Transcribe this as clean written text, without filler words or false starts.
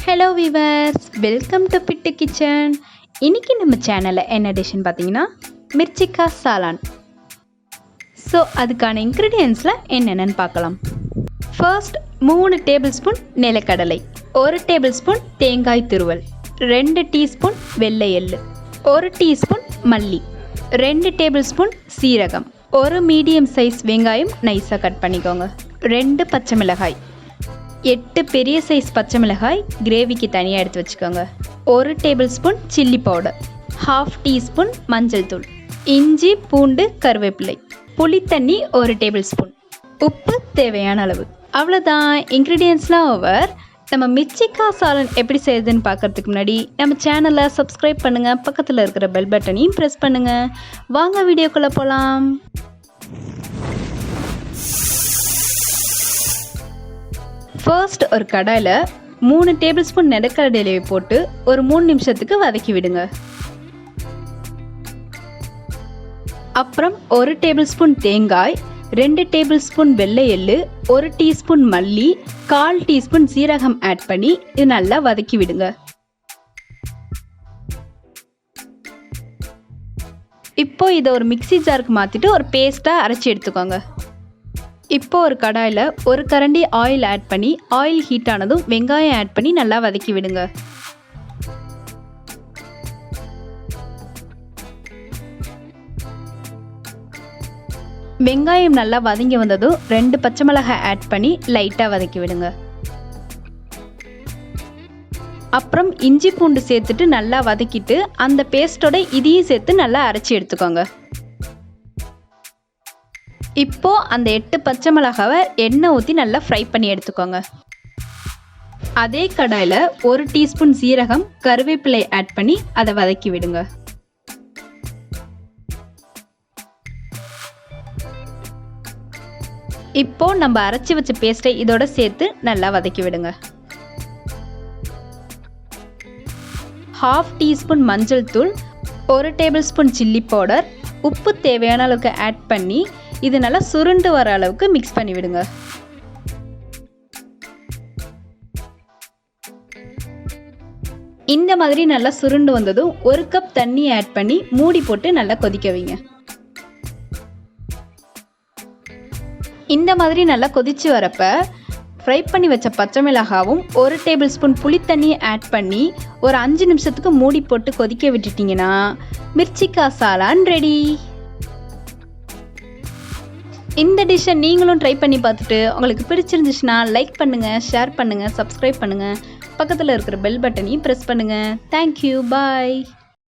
Hello viewers, welcome to Bittu kitchen. இன்றைக்கி நம்ம சேனலில் என்ன டிஷ்ஷுன்னு பார்த்தீங்கன்னா மிர்ச்சிக்கா சாலான். ஸோ அதுக்கான இன்க்ரீடியன்ஸில் என்னென்னு பார்க்கலாம். ஃபர்ஸ்ட் 3 டேபிள் ஸ்பூன் நிலக்கடலை, 1 டேபிள் ஸ்பூன் தேங்காய் துருவல், 2 டீஸ்பூன் வெள்ளை எள்ளு, 1 டீஸ்பூன் மல்லி, 2 டேபிள் ஸ்பூன் சீரகம், 1 மீடியம் சைஸ் வெங்காயம் நைஸாக கட் பண்ணிக்கோங்க, 2 பச்சை மிளகாய், 8 பெரிய சைஸ் பச்சை மிளகாய் கிரேவிக்கு தனியாக எடுத்து வச்சுக்கோங்க, 1 table spoon chilli powder, 1/2 teaspoon மஞ்சள் தூள், இஞ்சி பூண்டு கருவேப்பிலை, புளித்தண்ணி 1 டேபிள் ஸ்பூன், உப்பு தேவையான அளவு. அவ்வளோதான், இன்க்ரீடியன்ஸ்லாம் ஓவர். நம்ம மிர்ச்சிக்கா சாலன் எப்படி செய்யுதுன்னு பார்க்குறதுக்கு முன்னாடி நம்ம சேனலை சப்ஸ்கிரைப் பண்ணுங்கள், பக்கத்தில் இருக்கிற பெல் பட்டனையும் ப்ரெஸ் பண்ணுங்கள். வாங்க வீடியோக்குள்ளே போகலாம். ஃபர்ஸ்ட் ஒரு கடாயில் 3 டேபிள் ஸ்பூன் நிலக்கடலையை போட்டு ஒரு 3 நிமிஷத்துக்கு வதக்கி விடுங்க. அப்புறம் 1 டேபிள் ஸ்பூன் தேங்காய், 2 டேபிள் ஸ்பூன் வெள்ளை எள்ளு, 1 டீஸ்பூன் மல்லி, 1/4 டீஸ்பூன் சீரகம் ஆட் பண்ணி இது நல்லா வதக்கி விடுங்க. இப்போ இதை ஒரு மிக்ஸி ஜாருக்கு மாற்றிட்டு ஒரு பேஸ்ட்டாக அரைச்சி எடுத்துக்கோங்க. இப்போ ஒரு கடாயில் 1 கரண்டி ஆயில் ஆட் பண்ணி ஆயில் ஹீட் ஆனதும் வெங்காயம் ஆட் பண்ணி நல்லா வதக்கி விடுங்க. வெங்காயம் நல்லா வதங்கி வந்ததும் 2 பச்சை மிளகாய் ஆட் பண்ணி லைட்டாக வதக்கி விடுங்க. அப்புறம் இஞ்சி பூண்டு சேர்த்துட்டு நல்லா வதக்கிட்டு அந்த பேஸ்ட்டோட இதையும் சேர்த்து நல்லா அரைச்சி எடுத்துக்கோங்க. இப்போ அந்த 8 பச்சை மிளகாவை எண்ணெய் ஊற்றி நல்லா ஃப்ரை பண்ணி எடுத்துக்கோங்க. அதே கடாயில் 1 டீஸ்பூன் சீரகம் கருவேப்பிலை ஆட் பண்ணி அதை வதக்கி விடுங்க. இப்போ நம்ம அரைச்சி வச்ச பேஸ்ட்டை இதோட சேர்த்து நல்லா வதக்கி விடுங்க. 1/2 டீஸ்பூன் மஞ்சள் தூள், 1 டேபிள் ஸ்பூன் சில்லி பவுடர், உப்பு தேவையான அளவுக்கு ஆட் பண்ணி இது நல்லா சுருண்டு வர அளவுக்கு மிக்ஸ் பண்ணி விடுங்க. இந்த மாதிரி நல்லா சுருண்டு வந்ததும் 1 கப் தண்ணி ஆட் பண்ணி மூடி போட்டு நல்லா கொதிக்க வைங்க. இந்த மாதிரி நல்லா கொதிச்சு வரப்ப ஃப்ரை பண்ணி வச்ச பச்சை மிளகாவும் 1 டேபிள் ஸ்பூன் புளித்தண்ணியை ஆட் பண்ணி ஒரு 5 நிமிஷத்துக்கு மூடி போட்டு கொதிக்க விட்டுட்டிங்கன்னா மிர்ச்சிக்கா சாலான் ரெடி. இந்த டிஷ்ஷை நீங்களும் ட்ரை பண்ணி பார்த்துட்டு உங்களுக்கு பிடிச்சிருந்துச்சுன்னா லைக் பண்ணுங்கள், ஷேர் பண்ணுங்கள், சப்ஸ்கிரைப் பண்ணுங்கள், பக்கத்தில் இருக்கிற பெல் பட்டனையும் ப்ரெஸ் பண்ணுங்கள். தேங்க்யூ, பாய்.